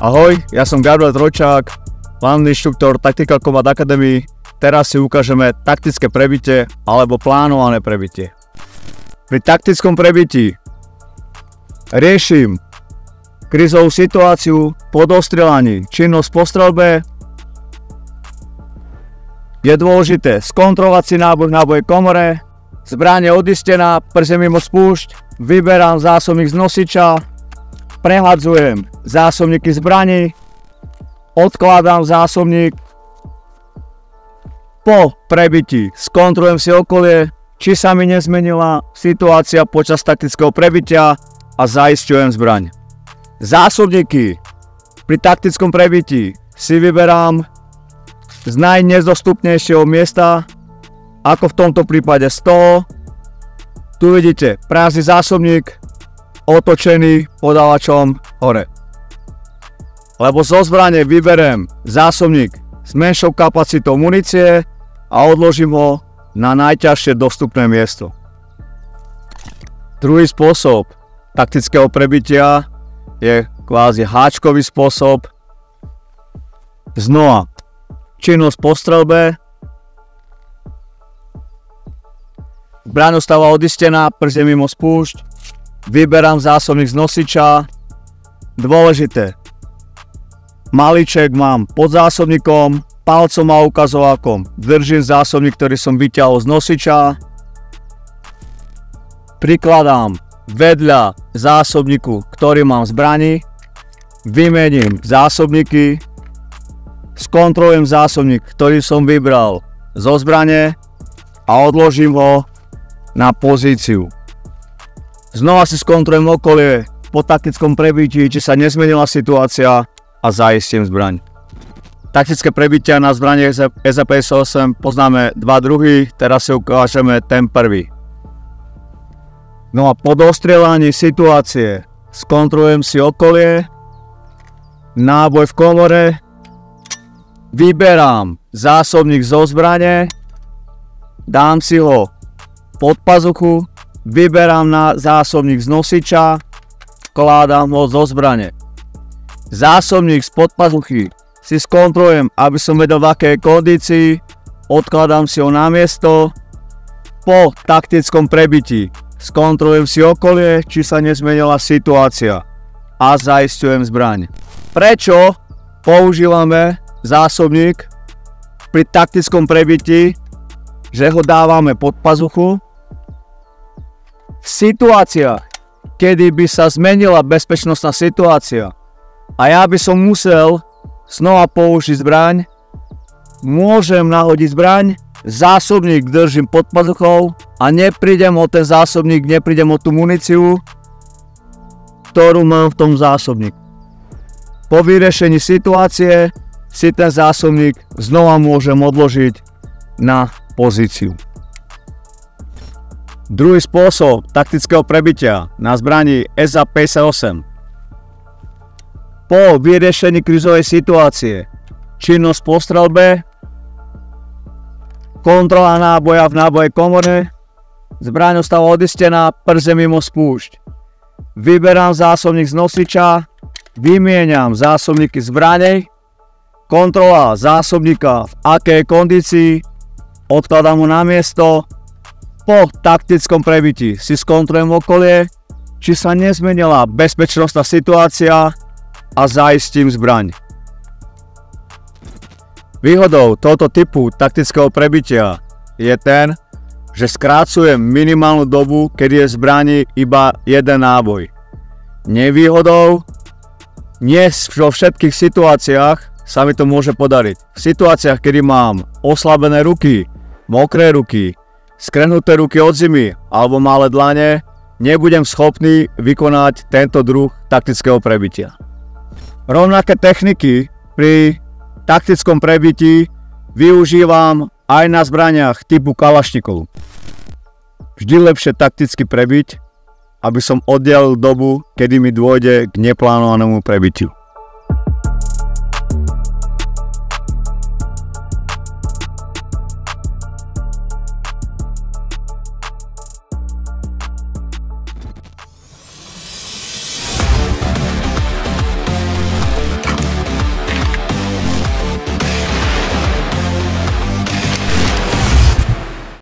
Ahoj, ja som Gabriel Trojčák, hlavný inštruktor Tactical Combat Academy. Teraz si ukážeme taktické prebitie alebo plánované prebitie. Pri taktickom prebití riešim krízovú situáciu po dostrelaní, činnosť po streľbe. Je dôležité skontrolovať si náboj v nábojej komore, zbraň je odistená, prse mimo spúšť, vyberám zásobník z nosiča, prehadzujem zásobníky zbraní, odkladám zásobník. Po prebití skontrolujem si okolie, či sa mi nezmenila situácia počas taktického prebitia a zaisťujem zbraň. Zásobníky pri taktickom prebití si vyberám z najnedostupnejšieho miesta, ako v tomto prípade stôl. Tu vidíte prázdny zásobník otočený podávačom hore. Lebo zo zbrane vyberiem zásobník s menšou kapacitou munície a odložím ho na najťažšie dostupné miesto. Druhý spôsob taktického prebitia je kvázi háčkový spôsob. Znova činnosť po streľbe, zbraň ostáva odistená, prst je mimo spúšť, vyberám zásobník z nosiča. Dôležité, malíček mám pod zásobníkom, palcom a ukazovákom držím zásobník, ktorý som vyťahol z nosiča, prikladám vedľa zásobníku, ktorý mám v zbrani, vymením zásobníky, skontrolujem zásobník, ktorý som vybral zo zbrane a odložím ho na pozíciu. Znova si skontrolujem okolie po taktickom prebití, či sa nezmenila situácia a zaistím zbraň. Taktické prebitia na zbrane EZ-58 poznáme dva druhy, teraz si ukážeme ten prvý. No a po dostrelaní situácie skontrolujem si okolie, náboj v komore, vyberám zásobník zo zbrane, dám si ho pod pazuchu, vyberám na zásobník z nosiča, vkladám ho zo zbrane. Zásobník spod pazuchy si skontrolujem, aby som vedel v akej kondícii, odkladám si ho na miesto. Po taktickom prebití skontrolujem si okolie, či sa nezmenila situácia a zaisťujem zbraň. Prečo používame zásobník pri taktickom prebití, že ho dávame pod pazuchu? V situáciách, kedy by sa zmenila bezpečnostná situácia a ja by som musel znova použiť zbraň, môžem nahodiť zbraň, zásobník držím pod pazuchou a neprídem o ten zásobník, neprídem o tú muníciu, ktorú mám v tom zásobníku. Po vyriešení situácie si ten zásobník znova môžem odložiť na pozíciu. Druhý spôsob taktického prebitia na zbrani EZ-58. Po vyriešení krízovej situácie, činnosť po streľbe, kontrola náboja v nábojej komore, zbraň ostáva odistená, prse mimo spúšť. Vyberám zásobník z nosiča, vymieňam zásobníky zbranej, kontrola zásobníka v akej kondícii, odkladám ho na miesto. Po taktickom prebití si skontrolujem okolie, či sa nezmenila bezpečnostná situácia a zaistím zbraň. Výhodou tohto typu taktického prebitia je ten, že skrácujem minimálnu dobu, kedy je v zbrani iba jeden náboj. Nevýhodou, nie vo všetkých situáciách sa mi to môže podariť. V situáciách, kedy mám oslabené ruky, mokré ruky, skrhnuté ruky od zimy alebo malé dlane, nebudem schopný vykonať tento druh taktického prebitia. Rovnaké techniky pri taktickom prebití využívam aj na zbraniach typu Kalašnikov. Vždy lepšie takticky prebiť, aby som oddialil dobu, kedy mi dôjde k neplánovanému prebitiu.